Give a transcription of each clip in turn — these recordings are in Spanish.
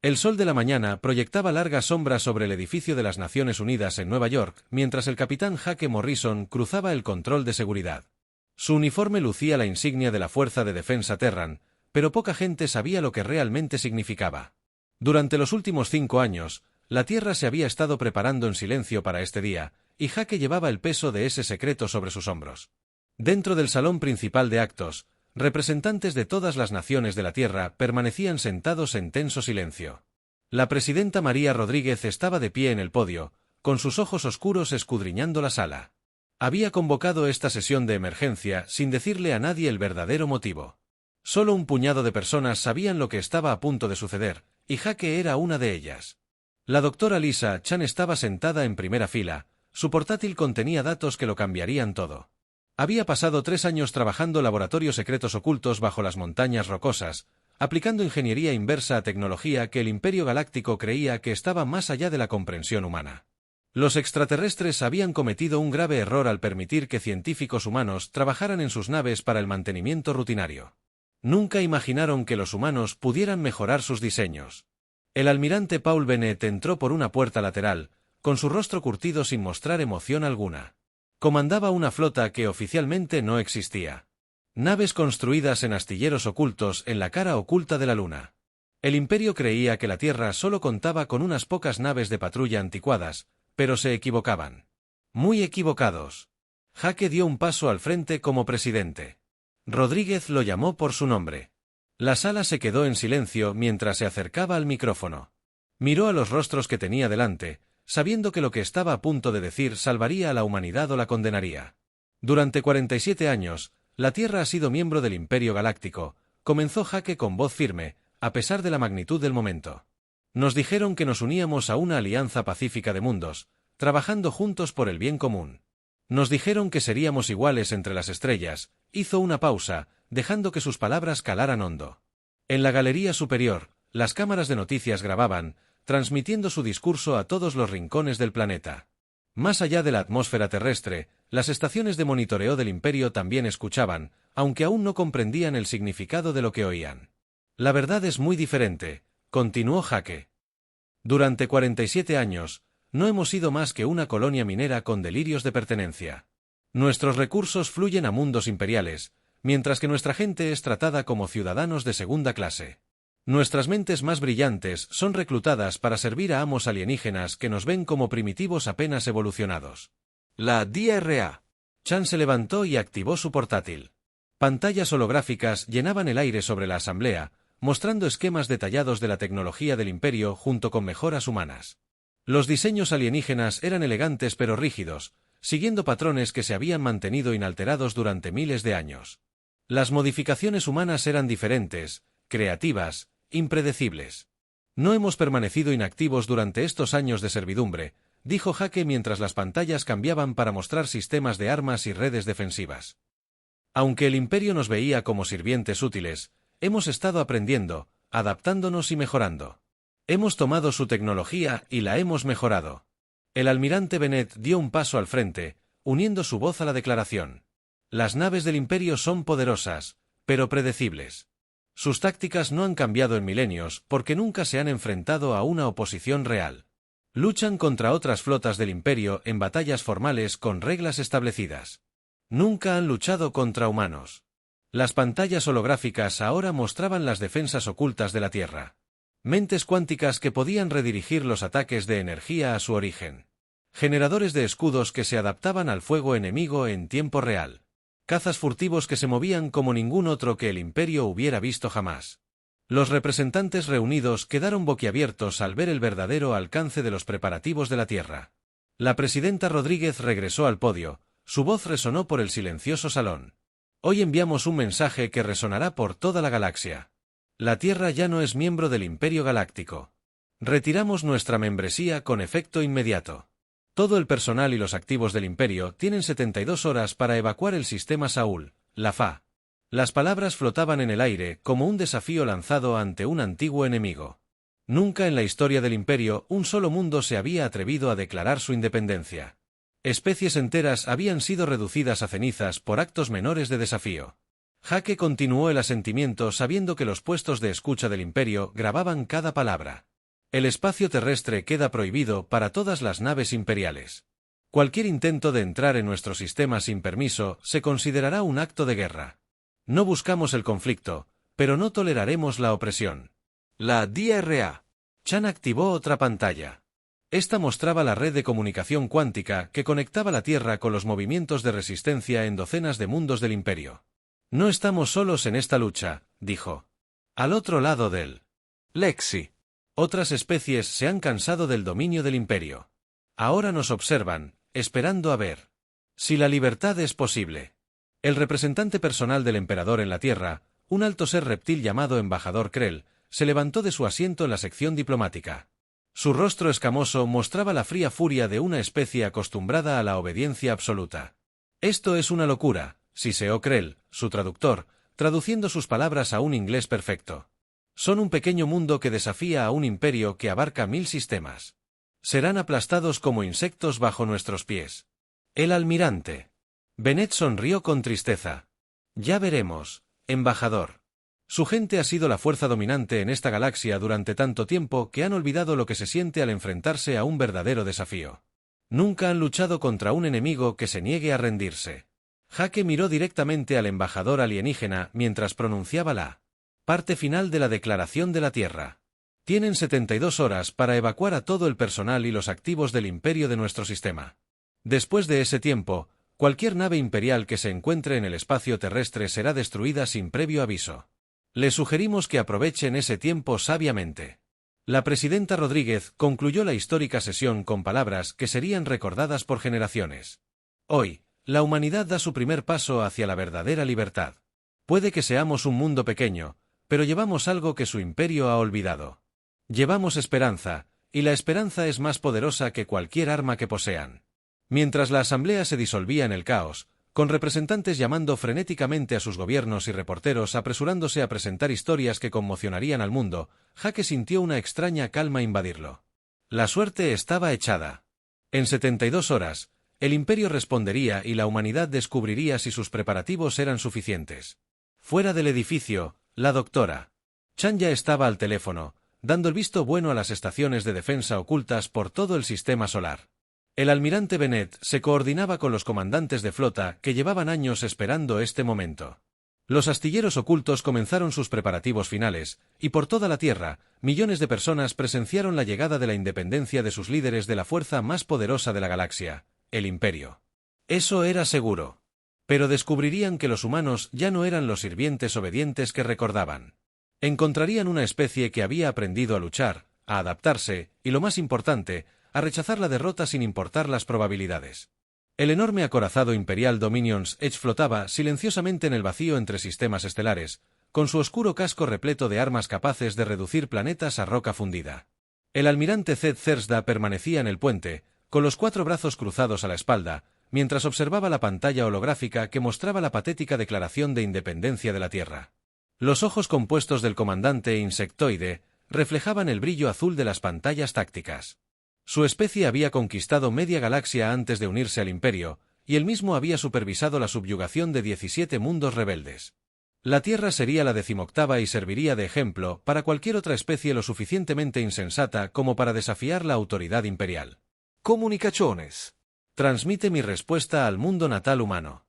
El sol de la mañana proyectaba largas sombras sobre el edificio de las Naciones Unidas en Nueva York, mientras el capitán Jake Morrison cruzaba el control de seguridad. Su uniforme lucía la insignia de la Fuerza de Defensa Terran, pero poca gente sabía lo que realmente significaba. Durante los últimos 5 años, la Tierra se había estado preparando en silencio para este día, y Jake llevaba el peso de ese secreto sobre sus hombros. Dentro del salón principal de actos, representantes de todas las naciones de la Tierra permanecían sentados en tenso silencio. La presidenta María Rodríguez estaba de pie en el podio, con sus ojos oscuros escudriñando la sala. Había convocado esta sesión de emergencia sin decirle a nadie el verdadero motivo. Solo un puñado de personas sabían lo que estaba a punto de suceder, y Jake era una de ellas. La doctora Lisa Chan estaba sentada en primera fila, su portátil contenía datos que lo cambiarían todo. Había pasado 3 años trabajando laboratorios secretos ocultos bajo las montañas rocosas, aplicando ingeniería inversa a tecnología que el Imperio Galáctico creía que estaba más allá de la comprensión humana. Los extraterrestres habían cometido un grave error al permitir que científicos humanos trabajaran en sus naves para el mantenimiento rutinario. Nunca imaginaron que los humanos pudieran mejorar sus diseños. El almirante Paul Bennett entró por una puerta lateral, con su rostro curtido sin mostrar emoción alguna. Comandaba una flota que oficialmente no existía. Naves construidas en astilleros ocultos en la cara oculta de la Luna. El Imperio creía que la Tierra solo contaba con unas pocas naves de patrulla anticuadas, pero se equivocaban. Muy equivocados. Jake dio un paso al frente como presidente. Rodríguez lo llamó por su nombre. La sala se quedó en silencio mientras se acercaba al micrófono. Miró a los rostros que tenía delante, sabiendo que lo que estaba a punto de decir salvaría a la humanidad o la condenaría. Durante 47 años, la Tierra ha sido miembro del Imperio Galáctico, comenzó Jake con voz firme, a pesar de la magnitud del momento. Nos dijeron que nos uníamos a una alianza pacífica de mundos, trabajando juntos por el bien común. Nos dijeron que seríamos iguales entre las estrellas. Hizo una pausa, dejando que sus palabras calaran hondo. En la galería superior, las cámaras de noticias grababan, transmitiendo su discurso a todos los rincones del planeta. Más allá de la atmósfera terrestre, las estaciones de monitoreo del Imperio también escuchaban, aunque aún no comprendían el significado de lo que oían. La verdad es muy diferente, continuó Jake. Durante 47 años, no hemos sido más que una colonia minera con delirios de pertenencia. Nuestros recursos fluyen a mundos imperiales, mientras que nuestra gente es tratada como ciudadanos de segunda clase. Nuestras mentes más brillantes son reclutadas para servir a amos alienígenas que nos ven como primitivos apenas evolucionados. La DRA. Chan se levantó y activó su portátil. Pantallas holográficas llenaban el aire sobre la asamblea, mostrando esquemas detallados de la tecnología del Imperio junto con mejoras humanas. Los diseños alienígenas eran elegantes pero rígidos, siguiendo patrones que se habían mantenido inalterados durante miles de años. Las modificaciones humanas eran diferentes, creativas, impredecibles. No hemos permanecido inactivos durante estos años de servidumbre, dijo Jake mientras las pantallas cambiaban para mostrar sistemas de armas y redes defensivas. Aunque el Imperio nos veía como sirvientes útiles, hemos estado aprendiendo, adaptándonos y mejorando. Hemos tomado su tecnología y la hemos mejorado. El almirante Bennett dio un paso al frente, uniendo su voz a la declaración. Las naves del Imperio son poderosas, pero predecibles. Sus tácticas no han cambiado en milenios porque nunca se han enfrentado a una oposición real. Luchan contra otras flotas del Imperio en batallas formales con reglas establecidas. Nunca han luchado contra humanos. Las pantallas holográficas ahora mostraban las defensas ocultas de la Tierra. Mentes cuánticas que podían redirigir los ataques de energía a su origen. Generadores de escudos que se adaptaban al fuego enemigo en tiempo real. Cazas furtivos que se movían como ningún otro que el Imperio hubiera visto jamás. Los representantes reunidos quedaron boquiabiertos al ver el verdadero alcance de los preparativos de la Tierra. La presidenta Rodríguez regresó al podio, su voz resonó por el silencioso salón. Hoy enviamos un mensaje que resonará por toda la galaxia. La Tierra ya no es miembro del Imperio Galáctico. Retiramos nuestra membresía con efecto inmediato. Todo el personal y los activos del Imperio tienen 72 horas para evacuar el sistema Saúl, la FA. Las palabras flotaban en el aire como un desafío lanzado ante un antiguo enemigo. Nunca en la historia del Imperio un solo mundo se había atrevido a declarar su independencia. Especies enteras habían sido reducidas a cenizas por actos menores de desafío. Jake continuó el asentimiento sabiendo que los puestos de escucha del Imperio grababan cada palabra. El espacio terrestre queda prohibido para todas las naves imperiales. Cualquier intento de entrar en nuestro sistema sin permiso se considerará un acto de guerra. No buscamos el conflicto, pero no toleraremos la opresión. La DRA. Chan activó otra pantalla. Esta mostraba la red de comunicación cuántica que conectaba la Tierra con los movimientos de resistencia en docenas de mundos del Imperio. No estamos solos en esta lucha, dijo. Al otro lado del Lexi. Otras especies se han cansado del dominio del Imperio. Ahora nos observan, esperando a ver si la libertad es posible. El representante personal del emperador en la Tierra, un alto ser reptil llamado embajador Krell, se levantó de su asiento en la sección diplomática. Su rostro escamoso mostraba la fría furia de una especie acostumbrada a la obediencia absoluta. Esto es una locura, siseó Krell, su traductor, traduciendo sus palabras a un inglés perfecto. Son un pequeño mundo que desafía a un imperio que abarca 1000 sistemas. Serán aplastados como insectos bajo nuestros pies. El almirante. Bennett sonrió con tristeza. Ya veremos, embajador. Su gente ha sido la fuerza dominante en esta galaxia durante tanto tiempo que han olvidado lo que se siente al enfrentarse a un verdadero desafío. Nunca han luchado contra un enemigo que se niegue a rendirse. Hake miró directamente al embajador alienígena mientras pronunciaba la parte final de la Declaración de la Tierra. Tienen 72 horas para evacuar a todo el personal y los activos del imperio de nuestro sistema. Después de ese tiempo, cualquier nave imperial que se encuentre en el espacio terrestre será destruida sin previo aviso. Les sugerimos que aprovechen ese tiempo sabiamente. La presidenta Rodríguez concluyó la histórica sesión con palabras que serían recordadas por generaciones. Hoy, la humanidad da su primer paso hacia la verdadera libertad. Puede que seamos un mundo pequeño, pero llevamos algo que su imperio ha olvidado. Llevamos esperanza, y la esperanza es más poderosa que cualquier arma que posean. Mientras la asamblea se disolvía en el caos, con representantes llamando frenéticamente a sus gobiernos y reporteros apresurándose a presentar historias que conmocionarían al mundo, Hake sintió una extraña calma invadirlo. La suerte estaba echada. En 72 horas, el imperio respondería y la humanidad descubriría si sus preparativos eran suficientes. Fuera del edificio, la doctora Chan ya estaba al teléfono, dando el visto bueno a las estaciones de defensa ocultas por todo el sistema solar. El almirante Bennett se coordinaba con los comandantes de flota que llevaban años esperando este momento. Los astilleros ocultos comenzaron sus preparativos finales, y por toda la Tierra, millones de personas presenciaron la llegada de la independencia de sus líderes de la fuerza más poderosa de la galaxia, el Imperio. Eso era seguro. Pero descubrirían que los humanos ya no eran los sirvientes obedientes que recordaban. Encontrarían una especie que había aprendido a luchar, a adaptarse, y lo más importante, a rechazar la derrota sin importar las probabilidades. El enorme acorazado imperial Dominion's Edge flotaba silenciosamente en el vacío entre sistemas estelares, con su oscuro casco repleto de armas capaces de reducir planetas a roca fundida. El almirante Zed Zersda permanecía en el puente, con los 4 brazos cruzados a la espalda, mientras observaba la pantalla holográfica que mostraba la patética declaración de independencia de la Tierra. Los ojos compuestos del comandante insectoide reflejaban el brillo azul de las pantallas tácticas. Su especie había conquistado media galaxia antes de unirse al Imperio, y él mismo había supervisado la subyugación de 17 mundos rebeldes. La Tierra sería la 18ª y serviría de ejemplo para cualquier otra especie lo suficientemente insensata como para desafiar la autoridad imperial. Comunicaciones. Transmite mi respuesta al mundo natal humano.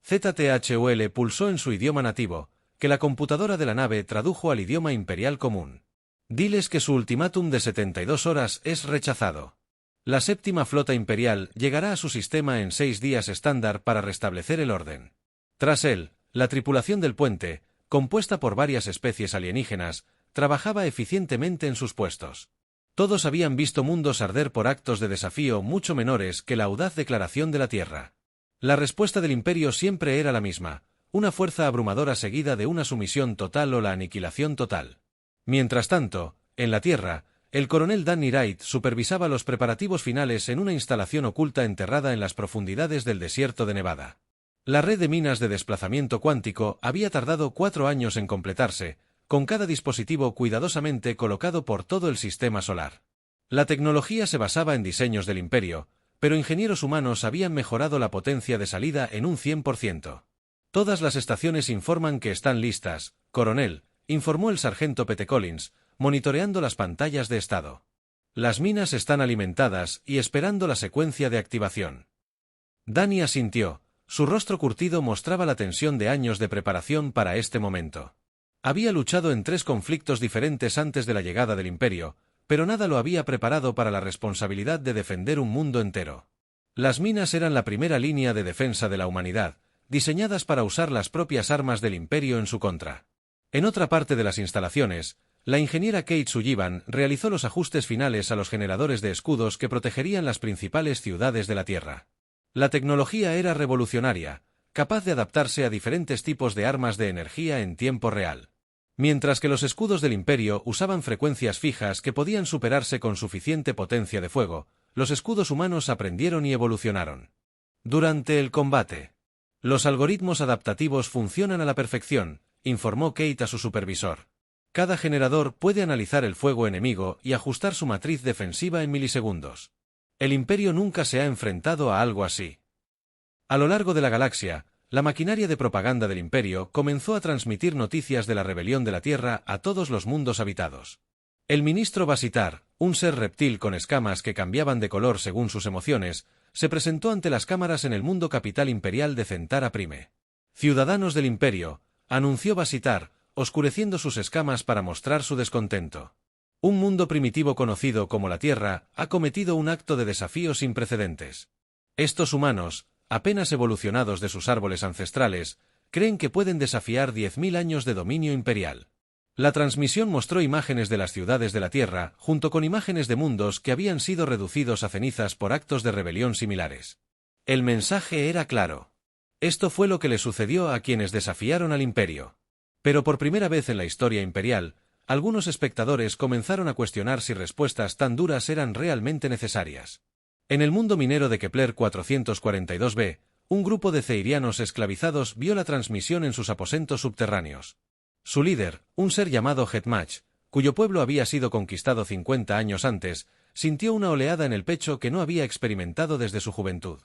ZTHUL pulsó en su idioma nativo, que la computadora de la nave tradujo al idioma imperial común. Diles que su ultimátum de 72 horas es rechazado. La 7ª flota imperial llegará a su sistema en 6 días estándar para restablecer el orden. Tras él, la tripulación del puente, compuesta por varias especies alienígenas, trabajaba eficientemente en sus puestos. Todos habían visto mundos arder por actos de desafío mucho menores que la audaz declaración de la Tierra. La respuesta del Imperio siempre era la misma, una fuerza abrumadora seguida de una sumisión total o la aniquilación total. Mientras tanto, en la Tierra, el coronel Danny Wright supervisaba los preparativos finales en una instalación oculta enterrada en las profundidades del desierto de Nevada. La red de minas de desplazamiento cuántico había tardado 4 años en completarse, con cada dispositivo cuidadosamente colocado por todo el sistema solar. La tecnología se basaba en diseños del Imperio, pero ingenieros humanos habían mejorado la potencia de salida en un 100%. Todas las estaciones informan que están listas, coronel, informó el sargento Pete Collins, monitoreando las pantallas de estado. Las minas están alimentadas y esperando la secuencia de activación. Danny asintió. Su rostro curtido mostraba la tensión de años de preparación para este momento. Había luchado en 3 conflictos diferentes antes de la llegada del Imperio, pero nada lo había preparado para la responsabilidad de defender un mundo entero. Las minas eran la primera línea de defensa de la humanidad, diseñadas para usar las propias armas del Imperio en su contra. En otra parte de las instalaciones, la ingeniera Kate Sullivan realizó los ajustes finales a los generadores de escudos que protegerían las principales ciudades de la Tierra. La tecnología era revolucionaria, capaz de adaptarse a diferentes tipos de armas de energía en tiempo real. Mientras que los escudos del Imperio usaban frecuencias fijas que podían superarse con suficiente potencia de fuego, los escudos humanos aprendieron y evolucionaron. Durante el combate, los algoritmos adaptativos funcionan a la perfección, informó Kate a su supervisor. Cada generador puede analizar el fuego enemigo y ajustar su matriz defensiva en milisegundos. El Imperio nunca se ha enfrentado a algo así. A lo largo de la galaxia, la maquinaria de propaganda del Imperio comenzó a transmitir noticias de la rebelión de la Tierra a todos los mundos habitados. El ministro Basitar, un ser reptil con escamas que cambiaban de color según sus emociones, se presentó ante las cámaras en el mundo capital imperial de Centara Prime. Ciudadanos del Imperio, anunció Basitar, oscureciendo sus escamas para mostrar su descontento. Un mundo primitivo conocido como la Tierra ha cometido un acto de desafío sin precedentes. Estos humanos, apenas evolucionados de sus árboles ancestrales, creen que pueden desafiar 10.000 años de dominio imperial. La transmisión mostró imágenes de las ciudades de la Tierra, junto con imágenes de mundos que habían sido reducidos a cenizas por actos de rebelión similares. El mensaje era claro. Esto fue lo que le sucedió a quienes desafiaron al Imperio. Pero por primera vez en la historia imperial, algunos espectadores comenzaron a cuestionar si respuestas tan duras eran realmente necesarias. En el mundo minero de Kepler 442b, un grupo de ceirianos esclavizados vio la transmisión en sus aposentos subterráneos. Su líder, un ser llamado Hetmach, cuyo pueblo había sido conquistado 50 años antes, sintió una oleada en el pecho que no había experimentado desde su juventud.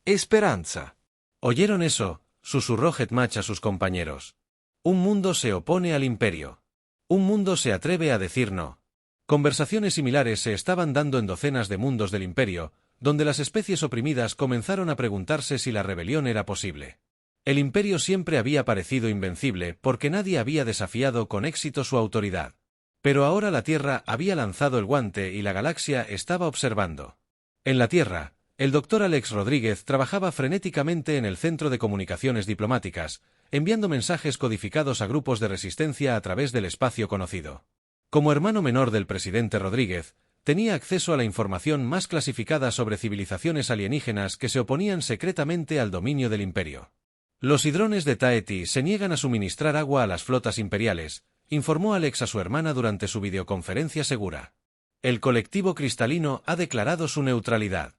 «Esperanza». ¿Oyeron eso?, susurró Hetmach a sus compañeros. Un mundo se opone al Imperio. Un mundo se atreve a decir no. Conversaciones similares se estaban dando en docenas de mundos del Imperio, donde las especies oprimidas comenzaron a preguntarse si la rebelión era posible. El Imperio siempre había parecido invencible porque nadie había desafiado con éxito su autoridad. Pero ahora la Tierra había lanzado el guante y la galaxia estaba observando. En la Tierra, el Dr. Alex Rodríguez trabajaba frenéticamente en el Centro de Comunicaciones Diplomáticas, enviando mensajes codificados a grupos de resistencia a través del espacio conocido. Como hermano menor del presidente Rodríguez, tenía acceso a la información más clasificada sobre civilizaciones alienígenas que se oponían secretamente al dominio del Imperio. Los hidrones de Taeti se niegan a suministrar agua a las flotas imperiales, informó Alex a su hermana durante su videoconferencia segura. El colectivo cristalino ha declarado su neutralidad.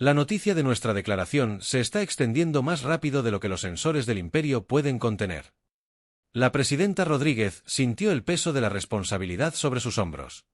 La noticia de nuestra declaración se está extendiendo más rápido de lo que los sensores del Imperio pueden contener. La presidenta Rodríguez sintió el peso de la responsabilidad sobre sus hombros.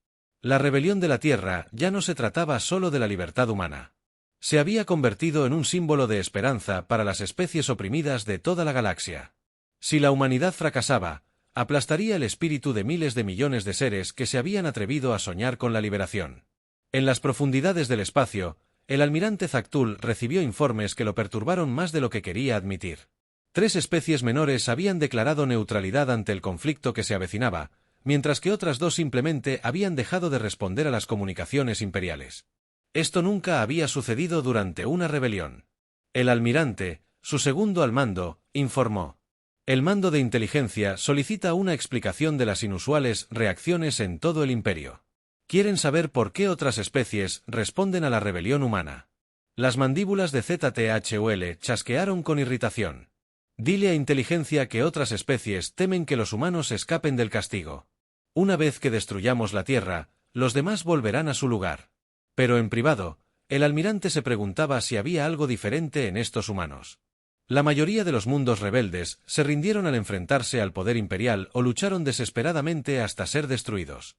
La rebelión de la Tierra ya no se trataba solo de la libertad humana. Se había convertido en un símbolo de esperanza para las especies oprimidas de toda la galaxia. Si la humanidad fracasaba, aplastaría el espíritu de miles de millones de seres que se habían atrevido a soñar con la liberación. En las profundidades del espacio, el almirante Zactul recibió informes que lo perturbaron más de lo que quería admitir. 3 especies menores habían declarado neutralidad ante el conflicto que se avecinaba, mientras que otras 2 simplemente habían dejado de responder a las comunicaciones imperiales. Esto nunca había sucedido durante una rebelión. El almirante, su segundo al mando, informó. El mando de inteligencia solicita una explicación de las inusuales reacciones en todo el Imperio. Quieren saber por qué otras especies responden a la rebelión humana. Las mandíbulas de ZTHUL chasquearon con irritación. Dile a inteligencia que otras especies temen que los humanos escapen del castigo. Una vez que destruyamos la Tierra, los demás volverán a su lugar. Pero en privado, el almirante se preguntaba si había algo diferente en estos humanos. La mayoría de los mundos rebeldes se rindieron al enfrentarse al poder imperial o lucharon desesperadamente hasta ser destruidos.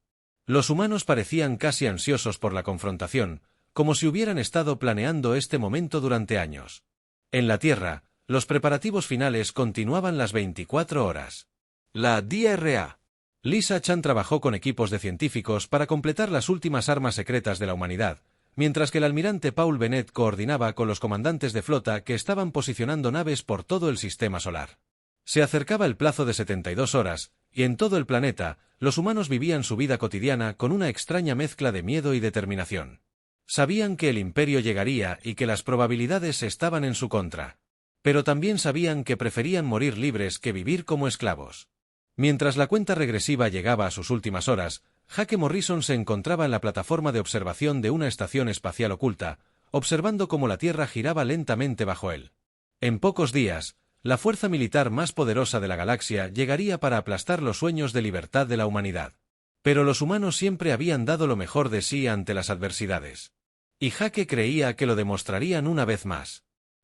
Los humanos parecían casi ansiosos por la confrontación, como si hubieran estado planeando este momento durante años. En la Tierra, los preparativos finales continuaban las 24 horas. La DRA Lisa Chan trabajó con equipos de científicos para completar las últimas armas secretas de la humanidad, mientras que el almirante Paul Bennett coordinaba con los comandantes de flota que estaban posicionando naves por todo el sistema solar. Se acercaba el plazo de 72 horas, y en todo el planeta, los humanos vivían su vida cotidiana con una extraña mezcla de miedo y determinación. Sabían que el imperio llegaría y que las probabilidades estaban en su contra. Pero también sabían que preferían morir libres que vivir como esclavos. Mientras la cuenta regresiva llegaba a sus últimas horas, Jake Morrison se encontraba en la plataforma de observación de una estación espacial oculta, observando cómo la Tierra giraba lentamente bajo él. En pocos días, la fuerza militar más poderosa de la galaxia llegaría para aplastar los sueños de libertad de la humanidad. Pero los humanos siempre habían dado lo mejor de sí ante las adversidades. Y Jake creía que lo demostrarían una vez más.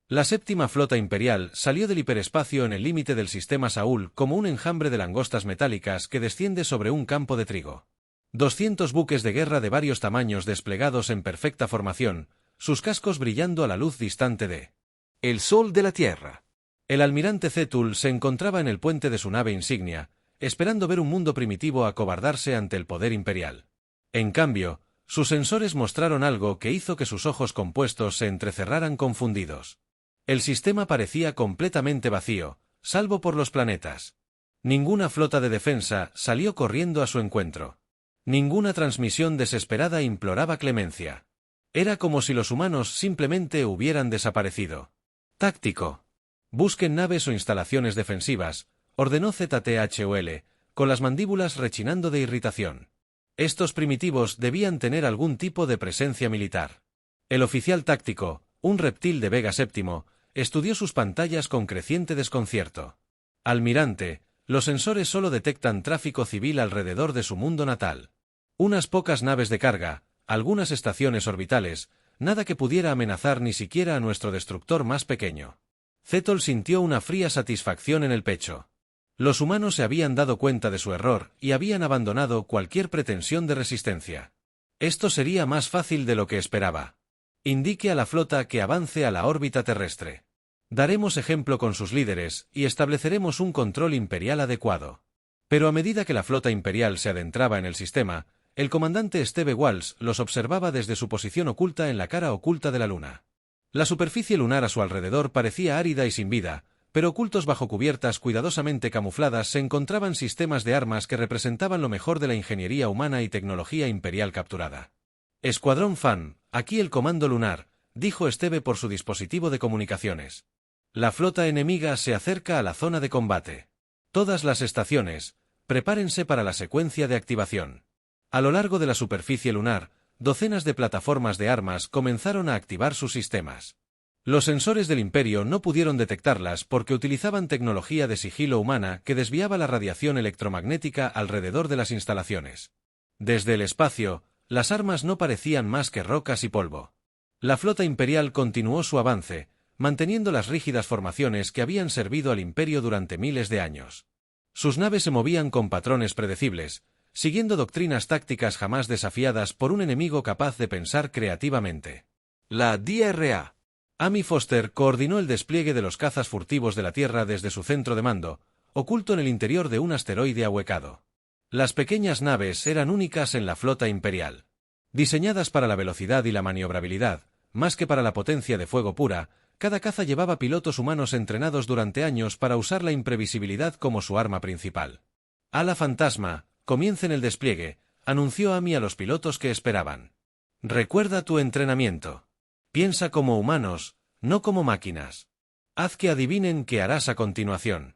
La séptima flota imperial salió del hiperespacio en el límite del sistema Saúl como un enjambre de langostas metálicas que desciende sobre un campo de trigo. 200 buques de guerra de varios tamaños desplegados en perfecta formación, sus cascos brillando a la luz distante de el sol de la Tierra. El almirante Zetul se encontraba en el puente de su nave insignia, esperando ver un mundo primitivo acobardarse ante el poder imperial. En cambio, sus sensores mostraron algo que hizo que sus ojos compuestos se entrecerraran confundidos. El sistema parecía completamente vacío, salvo por los planetas. Ninguna flota de defensa salió corriendo a su encuentro. Ninguna transmisión desesperada imploraba clemencia. Era como si los humanos simplemente hubieran desaparecido. Táctico. Busquen naves o instalaciones defensivas, ordenó ZTHUL, con las mandíbulas rechinando de irritación. Estos primitivos debían tener algún tipo de presencia militar. El oficial táctico, un reptil de Vega VII, estudió sus pantallas con creciente desconcierto. Almirante, los sensores solo detectan tráfico civil alrededor de su mundo natal. Unas pocas naves de carga, algunas estaciones orbitales, nada que pudiera amenazar ni siquiera a nuestro destructor más pequeño. Zetol sintió una fría satisfacción en el pecho. Los humanos se habían dado cuenta de su error y habían abandonado cualquier pretensión de resistencia. Esto sería más fácil de lo que esperaba. Indique a la flota que avance a la órbita terrestre. Daremos ejemplo con sus líderes y estableceremos un control imperial adecuado. Pero a medida que la flota imperial se adentraba en el sistema, el comandante Steve Walsh los observaba desde su posición oculta en la cara oculta de la Luna. La superficie lunar a su alrededor parecía árida y sin vida, pero ocultos bajo cubiertas cuidadosamente camufladas se encontraban sistemas de armas que representaban lo mejor de la ingeniería humana y tecnología imperial capturada. Escuadrón Fan, aquí el comando lunar, dijo Steve por su dispositivo de comunicaciones. La flota enemiga se acerca a la zona de combate. Todas las estaciones, prepárense para la secuencia de activación. A lo largo de la superficie lunar, docenas de plataformas de armas comenzaron a activar sus sistemas. Los sensores del Imperio no pudieron detectarlas porque utilizaban tecnología de sigilo humana que desviaba la radiación electromagnética alrededor de las instalaciones. Desde el espacio, las armas no parecían más que rocas y polvo. La flota imperial continuó su avance, manteniendo las rígidas formaciones que habían servido al Imperio durante miles de años. Sus naves se movían con patrones predecibles, siguiendo doctrinas tácticas jamás desafiadas por un enemigo capaz de pensar creativamente. La DRA. Amy Foster coordinó el despliegue de los cazas furtivos de la Tierra desde su centro de mando, oculto en el interior de un asteroide ahuecado. Las pequeñas naves eran únicas en la flota imperial. Diseñadas para la velocidad y la maniobrabilidad, más que para la potencia de fuego pura, cada caza llevaba pilotos humanos entrenados durante años para usar la imprevisibilidad como su arma principal. Ala fantasma, comiencen el despliegue, anunció Amy a los pilotos que esperaban. Recuerda tu entrenamiento. Piensa como humanos, no como máquinas. Haz que adivinen qué harás a continuación.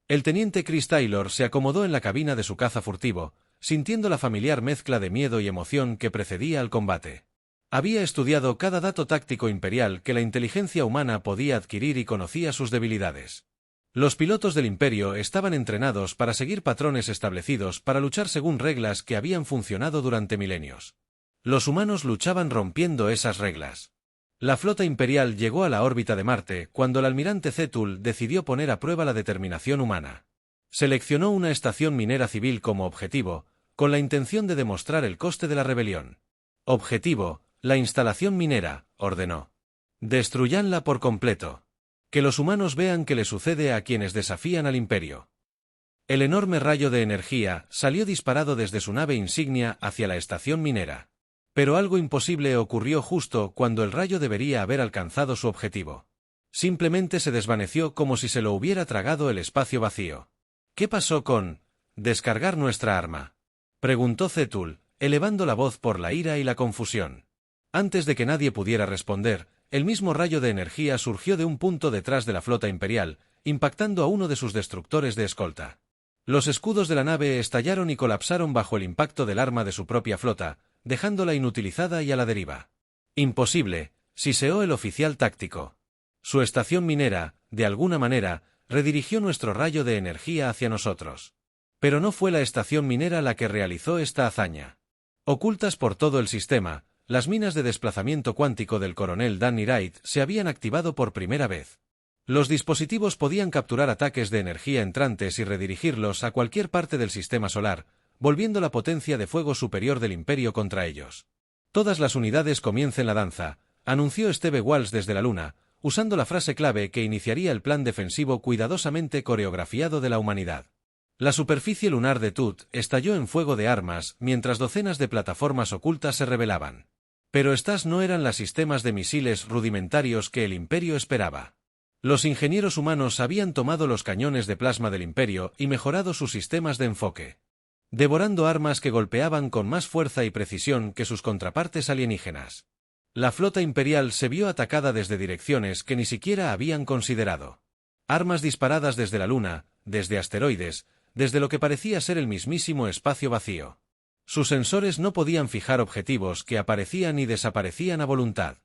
El teniente Chris Taylor se acomodó en la cabina de su caza furtivo, sintiendo la familiar mezcla de miedo y emoción que precedía al combate. Había estudiado cada dato táctico imperial que la inteligencia humana podía adquirir y conocía sus debilidades. Los pilotos del Imperio estaban entrenados para seguir patrones establecidos para luchar según reglas que habían funcionado durante milenios. Los humanos luchaban rompiendo esas reglas. La flota imperial llegó a la órbita de Marte cuando el almirante Zetul decidió poner a prueba la determinación humana. Seleccionó una estación minera civil como objetivo, con la intención de demostrar el coste de la rebelión. Objetivo, la instalación minera, ordenó. Destruyanla por completo. Que los humanos vean qué le sucede a quienes desafían al Imperio. El enorme rayo de energía salió disparado desde su nave insignia hacia la estación minera. Pero algo imposible ocurrió justo cuando el rayo debería haber alcanzado su objetivo. Simplemente se desvaneció como si se lo hubiera tragado el espacio vacío. ¿Qué pasó con descargar nuestra arma?, preguntó Cetul, elevando la voz por la ira y la confusión. Antes de que nadie pudiera responder, el mismo rayo de energía surgió de un punto detrás de la flota imperial, impactando a uno de sus destructores de escolta. Los escudos de la nave estallaron y colapsaron bajo el impacto del arma de su propia flota, dejándola inutilizada y a la deriva. Imposible, siseó el oficial táctico. Su estación minera, de alguna manera, redirigió nuestro rayo de energía hacia nosotros. Pero no fue la estación minera la que realizó esta hazaña. Ocultas por todo el sistema, las minas de desplazamiento cuántico del coronel Danny Wright se habían activado por primera vez. Los dispositivos podían capturar ataques de energía entrantes y redirigirlos a cualquier parte del sistema solar, volviendo la potencia de fuego superior del Imperio contra ellos. Todas las unidades comiencen la danza, anunció Steve Walsh desde la Luna, usando la frase clave que iniciaría el plan defensivo cuidadosamente coreografiado de la humanidad. La superficie lunar de Tut estalló en fuego de armas mientras docenas de plataformas ocultas se rebelaban. Pero estas no eran los sistemas de misiles rudimentarios que el Imperio esperaba. Los ingenieros humanos habían tomado los cañones de plasma del Imperio y mejorado sus sistemas de enfoque, devorando armas que golpeaban con más fuerza y precisión que sus contrapartes alienígenas. La flota imperial se vio atacada desde direcciones que ni siquiera habían considerado. Armas disparadas desde la Luna, desde asteroides, desde lo que parecía ser el mismísimo espacio vacío. Sus sensores no podían fijar objetivos que aparecían y desaparecían a voluntad.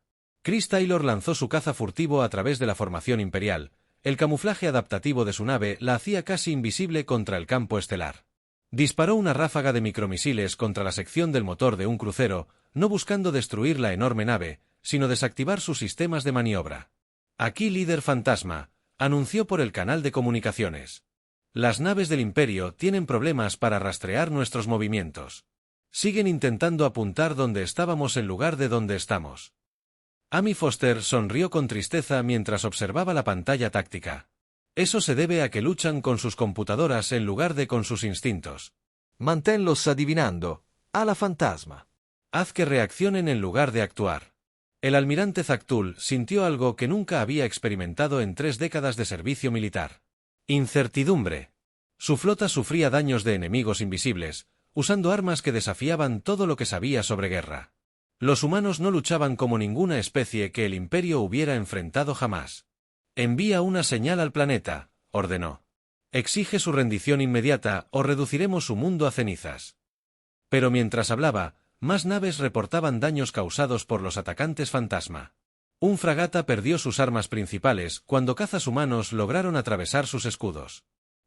Chris Taylor lanzó su caza furtivo a través de la formación imperial. El camuflaje adaptativo de su nave la hacía casi invisible contra el campo estelar. Disparó una ráfaga de micromisiles contra la sección del motor de un crucero, no buscando destruir la enorme nave, sino desactivar sus sistemas de maniobra. Aquí líder fantasma, anunció por el canal de comunicaciones. Las naves del Imperio tienen problemas para rastrear nuestros movimientos. Siguen intentando apuntar donde estábamos en lugar de donde estamos. Amy Foster sonrió con tristeza mientras observaba la pantalla táctica. Eso se debe a que luchan con sus computadoras en lugar de con sus instintos. Manténlos adivinando, a la fantasma. Haz que reaccionen en lugar de actuar. El almirante Zactul sintió algo que nunca había experimentado en 3 décadas de servicio militar. Incertidumbre. Su flota sufría daños de enemigos invisibles, usando armas que desafiaban todo lo que sabía sobre guerra. Los humanos no luchaban como ninguna especie que el Imperio hubiera enfrentado jamás. Envía una señal al planeta, ordenó. Exige su rendición inmediata o reduciremos su mundo a cenizas. Pero mientras hablaba, más naves reportaban daños causados por los atacantes fantasma. Un fragata perdió sus armas principales cuando cazas humanos lograron atravesar sus escudos.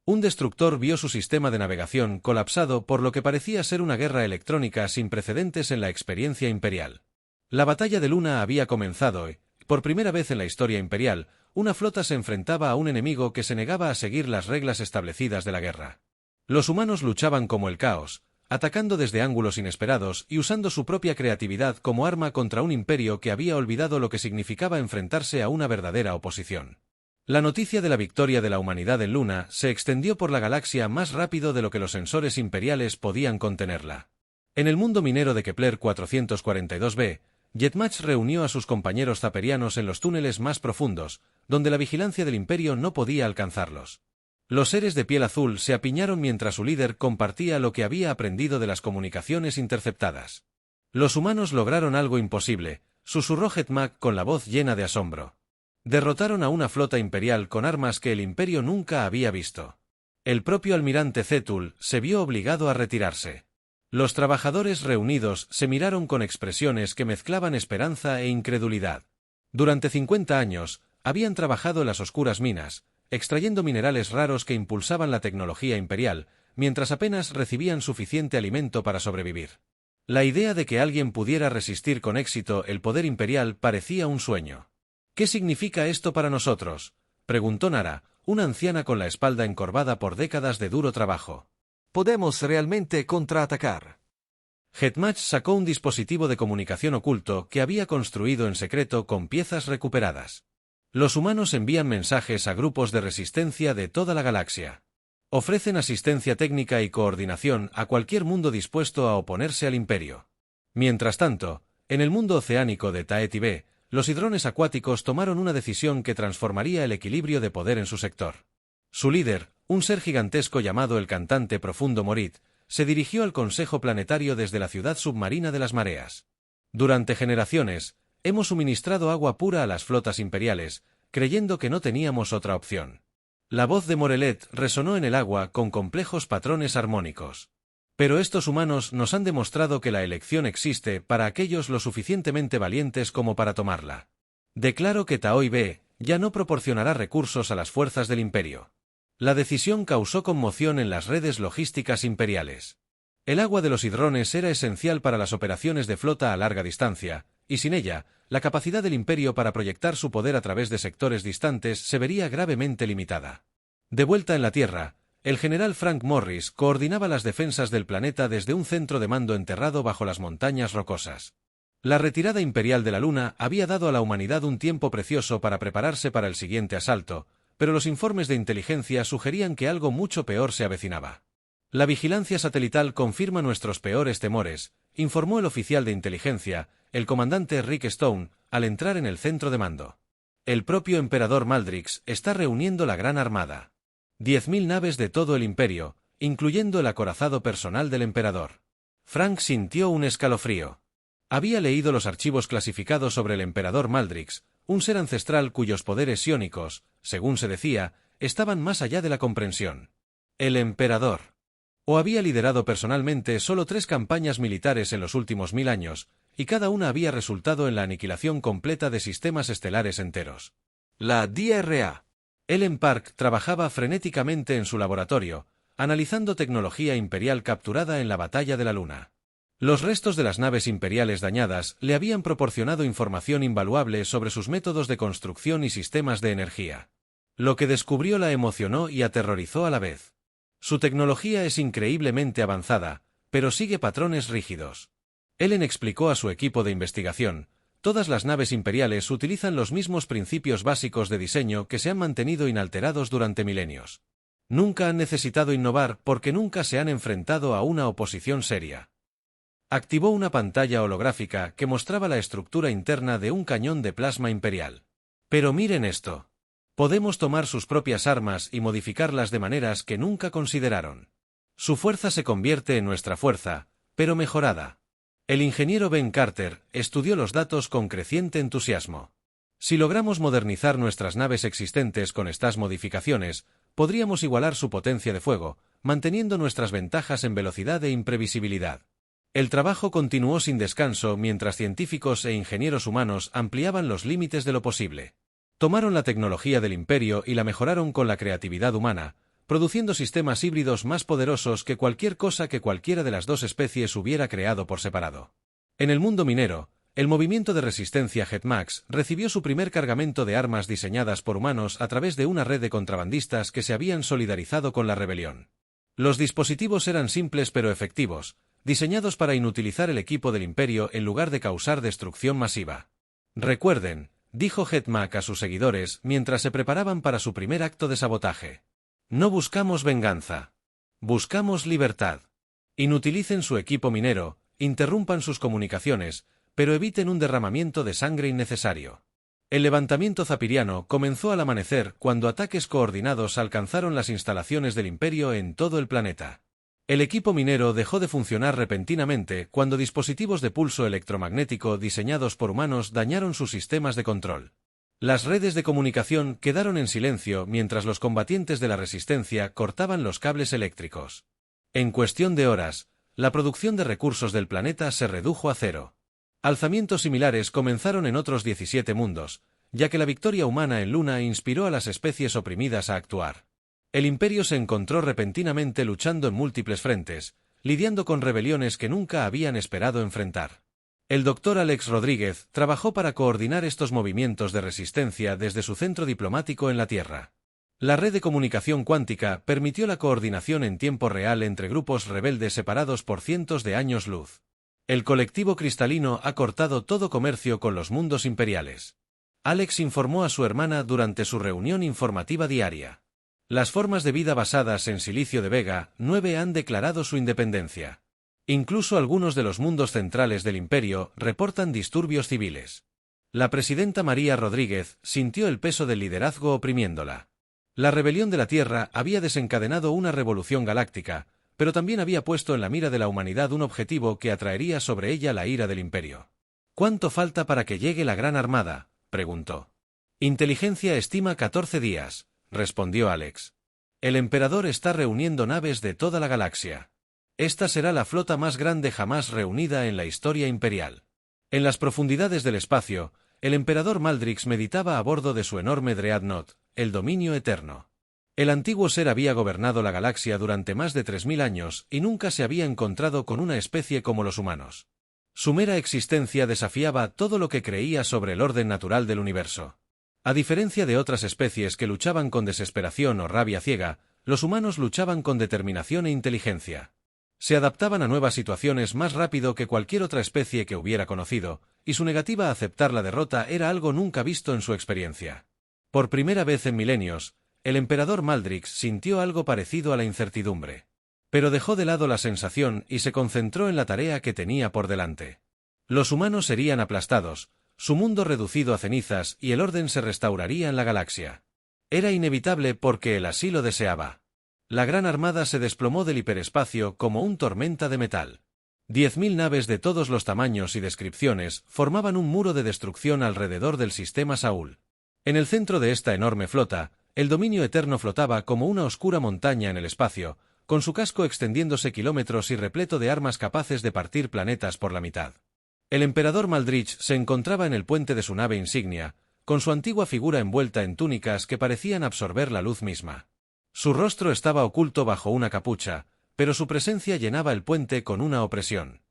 Un destructor vio su sistema de navegación colapsado por lo que parecía ser una guerra electrónica sin precedentes en la experiencia imperial. La batalla de Luna había comenzado y, por primera vez en la historia imperial, una flota se enfrentaba a un enemigo que se negaba a seguir las reglas establecidas de la guerra. Los humanos luchaban como el caos, atacando desde ángulos inesperados y usando su propia creatividad como arma contra un imperio que había olvidado lo que significaba enfrentarse a una verdadera oposición. La noticia de la victoria de la humanidad en Luna se extendió por la galaxia más rápido de lo que los sensores imperiales podían contenerla. En el mundo minero de Kepler 442b, Jetmatch reunió a sus compañeros zaperianos en los túneles más profundos, donde la vigilancia del Imperio no podía alcanzarlos. Los seres de piel azul se apiñaron mientras su líder compartía lo que había aprendido de las comunicaciones interceptadas. Los humanos lograron algo imposible, susurró Jetmatch con la voz llena de asombro. Derrotaron a una flota imperial con armas que el Imperio nunca había visto. El propio almirante Cetul se vio obligado a retirarse. Los trabajadores reunidos se miraron con expresiones que mezclaban esperanza e incredulidad. Durante 50 años, habían trabajado en las oscuras minas, extrayendo minerales raros que impulsaban la tecnología imperial, mientras apenas recibían suficiente alimento para sobrevivir. La idea de que alguien pudiera resistir con éxito el poder imperial parecía un sueño. ¿Qué significa esto para nosotros?, preguntó Nara, una anciana con la espalda encorvada por décadas de duro trabajo. ¿Podemos realmente contraatacar? Jetmatch sacó un dispositivo de comunicación oculto que había construido en secreto con piezas recuperadas. Los humanos envían mensajes a grupos de resistencia de toda la galaxia. Ofrecen asistencia técnica y coordinación a cualquier mundo dispuesto a oponerse al Imperio. Mientras tanto, en el mundo oceánico de Taeti B, los hidrones acuáticos tomaron una decisión que transformaría el equilibrio de poder en su sector. Su líder, un ser gigantesco llamado el Cantante Profundo Morit, se dirigió al Consejo Planetario desde la ciudad submarina de las mareas. Durante generaciones, hemos suministrado agua pura a las flotas imperiales, creyendo que no teníamos otra opción. La voz de Morelet resonó en el agua con complejos patrones armónicos. Pero estos humanos nos han demostrado que la elección existe para aquellos lo suficientemente valientes como para tomarla. Declaro que Taoi B ya no proporcionará recursos a las fuerzas del Imperio. La decisión causó conmoción en las redes logísticas imperiales. El agua de los hidrones era esencial para las operaciones de flota a larga distancia, y sin ella, la capacidad del Imperio para proyectar su poder a través de sectores distantes se vería gravemente limitada. De vuelta en la Tierra, el general Frank Morris coordinaba las defensas del planeta desde un centro de mando enterrado bajo las montañas rocosas. La retirada imperial de la Luna había dado a la humanidad un tiempo precioso para prepararse para el siguiente asalto, pero los informes de inteligencia sugerían que algo mucho peor se avecinaba. La vigilancia satelital confirma nuestros peores temores, informó el oficial de inteligencia, el comandante Rick Stone, al entrar en el centro de mando. El propio emperador Maldrix está reuniendo la Gran Armada. 10.000 naves de todo el Imperio, incluyendo el acorazado personal del emperador. Frank sintió un escalofrío. Había leído los archivos clasificados sobre el emperador Maldrix, un ser ancestral cuyos poderes psiónicos, según se decía, estaban más allá de la comprensión. El emperador. O había liderado personalmente solo 3 campañas militares en los últimos 1000 años, y cada una había resultado en la aniquilación completa de sistemas estelares enteros. La DRA. Ellen Park trabajaba frenéticamente en su laboratorio, analizando tecnología imperial capturada en la Batalla de la Luna. Los restos de las naves imperiales dañadas le habían proporcionado información invaluable sobre sus métodos de construcción y sistemas de energía. Lo que descubrió la emocionó y aterrorizó a la vez. Su tecnología es increíblemente avanzada, pero sigue patrones rígidos. Ellen explicó a su equipo de investigación: todas las naves imperiales utilizan los mismos principios básicos de diseño que se han mantenido inalterados durante milenios. Nunca han necesitado innovar porque nunca se han enfrentado a una oposición seria. Activó una pantalla holográfica que mostraba la estructura interna de un cañón de plasma imperial. Pero miren esto. Podemos tomar sus propias armas y modificarlas de maneras que nunca consideraron. Su fuerza se convierte en nuestra fuerza, pero mejorada. El ingeniero Ben Carter estudió los datos con creciente entusiasmo. Si logramos modernizar nuestras naves existentes con estas modificaciones, podríamos igualar su potencia de fuego, manteniendo nuestras ventajas en velocidad e imprevisibilidad. El trabajo continuó sin descanso mientras científicos e ingenieros humanos ampliaban los límites de lo posible. Tomaron la tecnología del Imperio y la mejoraron con la creatividad humana, produciendo sistemas híbridos más poderosos que cualquier cosa que cualquiera de las dos especies hubiera creado por separado. En el mundo minero, el movimiento de resistencia Hetmax recibió su primer cargamento de armas diseñadas por humanos a través de una red de contrabandistas que se habían solidarizado con la rebelión. Los dispositivos eran simples pero efectivos, diseñados para inutilizar el equipo del Imperio en lugar de causar destrucción masiva. Recuerden, dijo Hetmax a sus seguidores mientras se preparaban para su primer acto de sabotaje. No buscamos venganza. Buscamos libertad. Inutilicen su equipo minero, interrumpan sus comunicaciones, pero eviten un derramamiento de sangre innecesario. El levantamiento zapiriano comenzó al amanecer cuando ataques coordinados alcanzaron las instalaciones del Imperio en todo el planeta. El equipo minero dejó de funcionar repentinamente cuando dispositivos de pulso electromagnético diseñados por humanos dañaron sus sistemas de control. Las redes de comunicación quedaron en silencio mientras los combatientes de la resistencia cortaban los cables eléctricos. En cuestión de horas, la producción de recursos del planeta se redujo a cero. Alzamientos similares comenzaron en otros 17 mundos, ya que la victoria humana en Luna inspiró a las especies oprimidas a actuar. El Imperio se encontró repentinamente luchando en múltiples frentes, lidiando con rebeliones que nunca habían esperado enfrentar. El Dr. Alex Rodríguez trabajó para coordinar estos movimientos de resistencia desde su centro diplomático en la Tierra. La red de comunicación cuántica permitió la coordinación en tiempo real entre grupos rebeldes separados por cientos de años luz. El colectivo cristalino ha cortado todo comercio con los mundos imperiales. Alex informó a su hermana durante su reunión informativa diaria. Las formas de vida basadas en silicio de Vega 9 han declarado su independencia. Incluso algunos de los mundos centrales del imperio reportan disturbios civiles. La presidenta María Rodríguez sintió el peso del liderazgo oprimiéndola. La rebelión de la Tierra había desencadenado una revolución galáctica, pero también había puesto en la mira de la humanidad un objetivo que atraería sobre ella la ira del imperio. ¿Cuánto falta para que llegue la Gran Armada?, preguntó. Inteligencia estima 14 días, respondió Alex. El emperador está reuniendo naves de toda la galaxia. Esta será la flota más grande jamás reunida en la historia imperial. En las profundidades del espacio, el emperador Maldrix meditaba a bordo de su enorme Dreadnought, el Dominio Eterno. El antiguo ser había gobernado la galaxia durante más de 3000 años y nunca se había encontrado con una especie como los humanos. Su mera existencia desafiaba todo lo que creía sobre el orden natural del universo. A diferencia de otras especies que luchaban con desesperación o rabia ciega, los humanos luchaban con determinación e inteligencia. Se adaptaban a nuevas situaciones más rápido que cualquier otra especie que hubiera conocido, y su negativa a aceptar la derrota era algo nunca visto en su experiencia. Por primera vez en milenios, el emperador Maldrix sintió algo parecido a la incertidumbre. Pero dejó de lado la sensación y se concentró en la tarea que tenía por delante. Los humanos serían aplastados, su mundo reducido a cenizas y el orden se restauraría en la galaxia. Era inevitable porque él así lo deseaba. La Gran Armada se desplomó del hiperespacio como un tormenta de metal. 10.000 naves de todos los tamaños y descripciones formaban un muro de destrucción alrededor del sistema Saúl. En el centro de esta enorme flota, el Dominio Eterno flotaba como una oscura montaña en el espacio, con su casco extendiéndose kilómetros y repleto de armas capaces de partir planetas por la mitad. El emperador Maldrich se encontraba en el puente de su nave insignia, con su antigua figura envuelta en túnicas que parecían absorber la luz misma. Su rostro estaba oculto bajo una capucha, pero su presencia llenaba el puente con una opresión.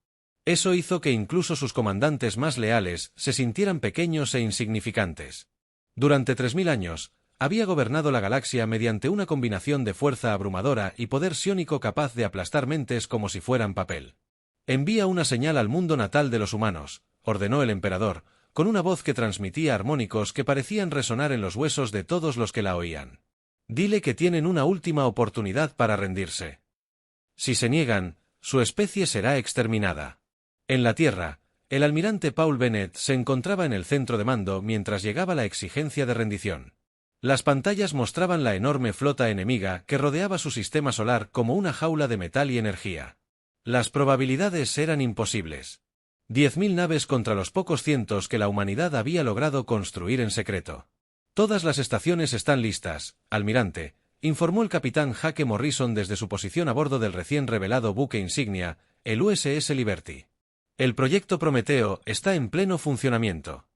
Eso hizo que incluso sus comandantes más leales se sintieran pequeños e insignificantes. Durante 3000 años, había gobernado la galaxia mediante una combinación de fuerza abrumadora y poder psiónico capaz de aplastar mentes como si fueran papel. Envía una señal al mundo natal de los humanos, ordenó el emperador, con una voz que transmitía armónicos que parecían resonar en los huesos de todos los que la oían. Dile que tienen una última oportunidad para rendirse. Si se niegan, su especie será exterminada. En la Tierra, el almirante Paul Bennett se encontraba en el centro de mando mientras llegaba la exigencia de rendición. Las pantallas mostraban la enorme flota enemiga que rodeaba su sistema solar como una jaula de metal y energía. Las probabilidades eran imposibles. 10.000 naves contra los pocos cientos que la humanidad había logrado construir en secreto. Todas las estaciones están listas, almirante, informó el capitán Hake Morrison desde su posición a bordo del recién revelado buque insignia, el USS Liberty. El proyecto Prometeo está en pleno funcionamiento.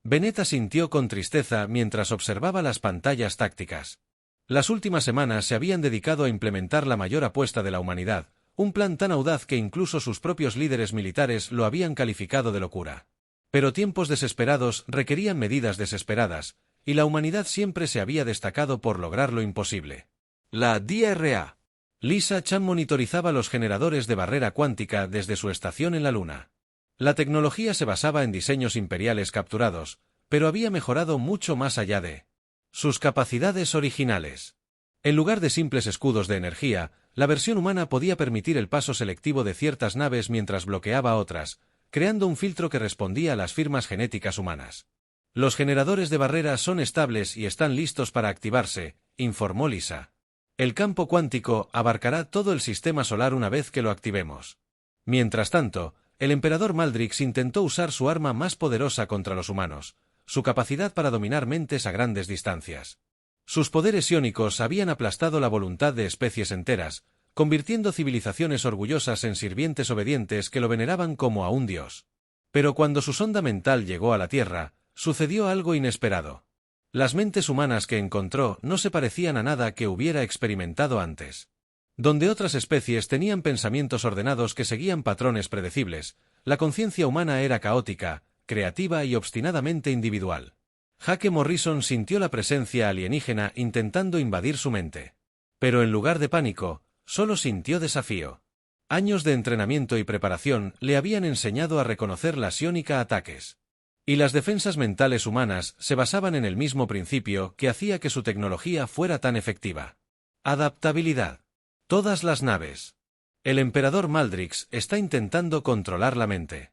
Bennett asintió con tristeza mientras observaba las pantallas tácticas. Las últimas semanas se habían dedicado a implementar la mayor apuesta de la humanidad, un plan tan audaz que incluso sus propios líderes militares lo habían calificado de locura. Pero tiempos desesperados requerían medidas desesperadas, y la humanidad siempre se había destacado por lograr lo imposible. La DRA. Lisa Chan monitorizaba los generadores de barrera cuántica desde su estación en la Luna. La tecnología se basaba en diseños imperiales capturados, pero había mejorado mucho más allá de sus capacidades originales. En lugar de simples escudos de energía, la versión humana podía permitir el paso selectivo de ciertas naves mientras bloqueaba otras, creando un filtro que respondía a las firmas genéticas humanas. Los generadores de barrera son estables y están listos para activarse, informó Lisa. El campo cuántico abarcará todo el sistema solar una vez que lo activemos. Mientras tanto, el emperador Maldrix intentó usar su arma más poderosa contra los humanos, su capacidad para dominar mentes a grandes distancias. Sus poderes psiónicos habían aplastado la voluntad de especies enteras, convirtiendo civilizaciones orgullosas en sirvientes obedientes que lo veneraban como a un dios. Pero cuando su sonda mental llegó a la Tierra, sucedió algo inesperado. Las mentes humanas que encontró no se parecían a nada que hubiera experimentado antes. Donde otras especies tenían pensamientos ordenados que seguían patrones predecibles, la conciencia humana era caótica, creativa y obstinadamente individual. Hake Morrison sintió la presencia alienígena intentando invadir su mente. Pero en lugar de pánico, solo sintió desafío. Años de entrenamiento y preparación le habían enseñado a reconocer la psiónica ataques. Y las defensas mentales humanas se basaban en el mismo principio que hacía que su tecnología fuera tan efectiva. Adaptabilidad. Todas las naves. El emperador Maldrix está intentando controlar la mente.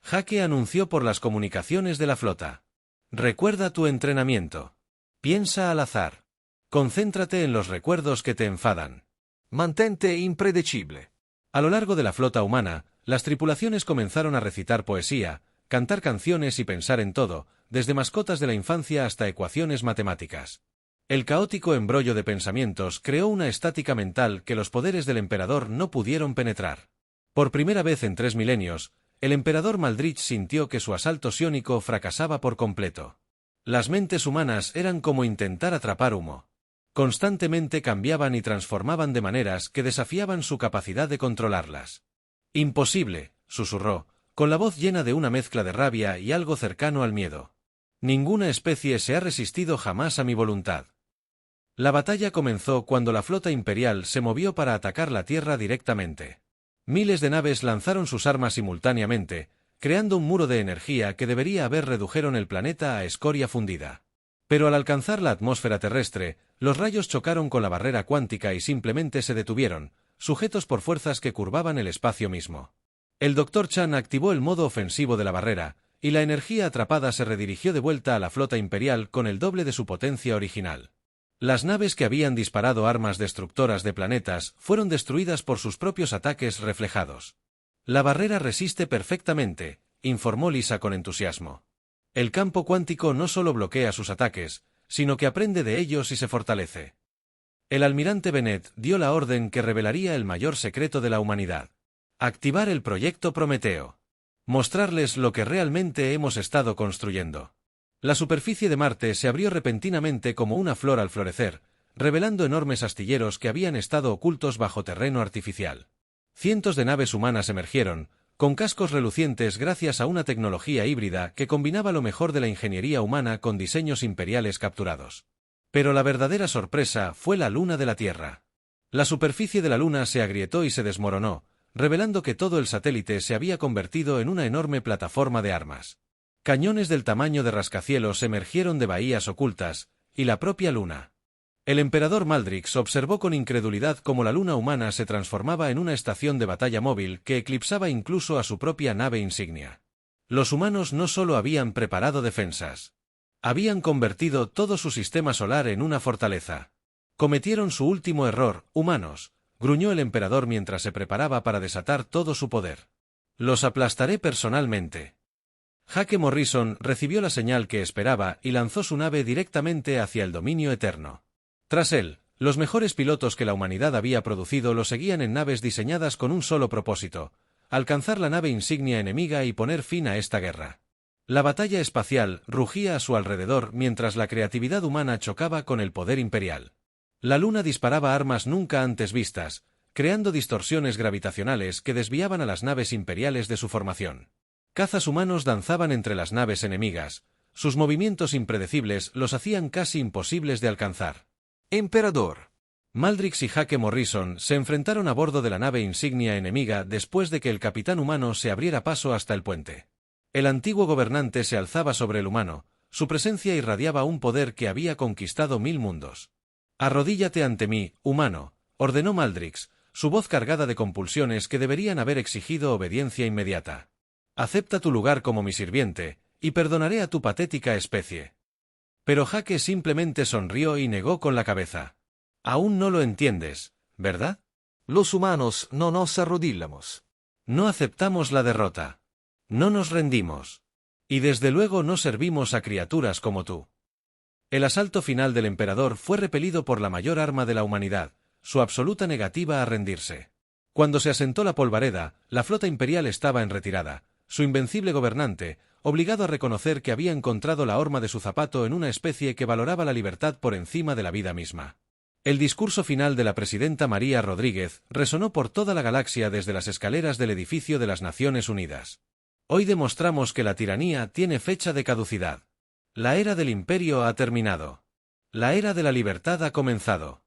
Hake anunció por las comunicaciones de la flota. Recuerda tu entrenamiento. Piensa al azar. Concéntrate en los recuerdos que te enfadan. Mantente impredecible. A lo largo de la flota humana, las tripulaciones comenzaron a recitar poesía, cantar canciones y pensar en todo, desde mascotas de la infancia hasta ecuaciones matemáticas. El caótico embrollo de pensamientos creó una estática mental que los poderes del emperador no pudieron penetrar. Por primera vez en 3 milenios, el emperador Maldrich sintió que su asalto psiónico fracasaba por completo. Las mentes humanas eran como intentar atrapar humo. Constantemente cambiaban y transformaban de maneras que desafiaban su capacidad de controlarlas. «Imposible», susurró, con la voz llena de una mezcla de rabia y algo cercano al miedo. «Ninguna especie se ha resistido jamás a mi voluntad». La batalla comenzó cuando la flota imperial se movió para atacar la Tierra directamente. Miles de naves lanzaron sus armas simultáneamente, creando un muro de energía que debería haber redujeron el planeta a escoria fundida. Pero al alcanzar la atmósfera terrestre, los rayos chocaron con la barrera cuántica y simplemente se detuvieron, sujetos por fuerzas que curvaban el espacio mismo. El Dr. Chan activó el modo ofensivo de la barrera, y la energía atrapada se redirigió de vuelta a la flota imperial con el doble de su potencia original. Las naves que habían disparado armas destructoras de planetas fueron destruidas por sus propios ataques reflejados. «La barrera resiste perfectamente», informó Lisa con entusiasmo. «El campo cuántico no solo bloquea sus ataques, sino que aprende de ellos y se fortalece». El almirante Bennett dio la orden que revelaría el mayor secreto de la humanidad. Activar el proyecto Prometeo. Mostrarles lo que realmente hemos estado construyendo. La superficie de Marte se abrió repentinamente como una flor al florecer, revelando enormes astilleros que habían estado ocultos bajo terreno artificial. Cientos de naves humanas emergieron, con cascos relucientes gracias a una tecnología híbrida que combinaba lo mejor de la ingeniería humana con diseños imperiales capturados. Pero la verdadera sorpresa fue la luna de la Tierra. La superficie de la luna se agrietó y se desmoronó, revelando que todo el satélite se había convertido en una enorme plataforma de armas. Cañones del tamaño de rascacielos emergieron de bahías ocultas, y la propia luna. El emperador Maldrix observó con incredulidad cómo la luna humana se transformaba en una estación de batalla móvil que eclipsaba incluso a su propia nave insignia. Los humanos no solo habían preparado defensas. Habían convertido todo su sistema solar en una fortaleza. Cometieron su último error, humanos, gruñó el emperador mientras se preparaba para desatar todo su poder. Los aplastaré personalmente. Hake Morrison recibió la señal que esperaba y lanzó su nave directamente hacia el dominio eterno. Tras él, los mejores pilotos que la humanidad había producido lo seguían en naves diseñadas con un solo propósito: alcanzar la nave insignia enemiga y poner fin a esta guerra. La batalla espacial rugía a su alrededor mientras la creatividad humana chocaba con el poder imperial. La luna disparaba armas nunca antes vistas, creando distorsiones gravitacionales que desviaban a las naves imperiales de su formación. Cazas humanos danzaban entre las naves enemigas, sus movimientos impredecibles los hacían casi imposibles de alcanzar. Emperador. Maldrix y Hake Morrison se enfrentaron a bordo de la nave insignia enemiga después de que el capitán humano se abriera paso hasta el puente. El antiguo gobernante se alzaba sobre el humano, su presencia irradiaba un poder que había conquistado 1000 mundos. «Arrodíllate ante mí, humano», ordenó Maldrix, su voz cargada de compulsiones que deberían haber exigido obediencia inmediata. «Acepta tu lugar como mi sirviente, y perdonaré a tu patética especie». Pero Hake simplemente sonrió y negó con la cabeza. «Aún no lo entiendes, ¿verdad? Los humanos no nos arrodillamos. No aceptamos la derrota. No nos rendimos. Y desde luego no servimos a criaturas como tú». El asalto final del emperador fue repelido por la mayor arma de la humanidad, su absoluta negativa a rendirse. Cuando se asentó la polvareda, la flota imperial estaba en retirada. Su invencible gobernante, obligado a reconocer que había encontrado la horma de su zapato en una especie que valoraba la libertad por encima de la vida misma. El discurso final de la presidenta María Rodríguez resonó por toda la galaxia desde las escaleras del edificio de las Naciones Unidas. «Hoy demostramos que la tiranía tiene fecha de caducidad. La era del imperio ha terminado. La era de la libertad ha comenzado».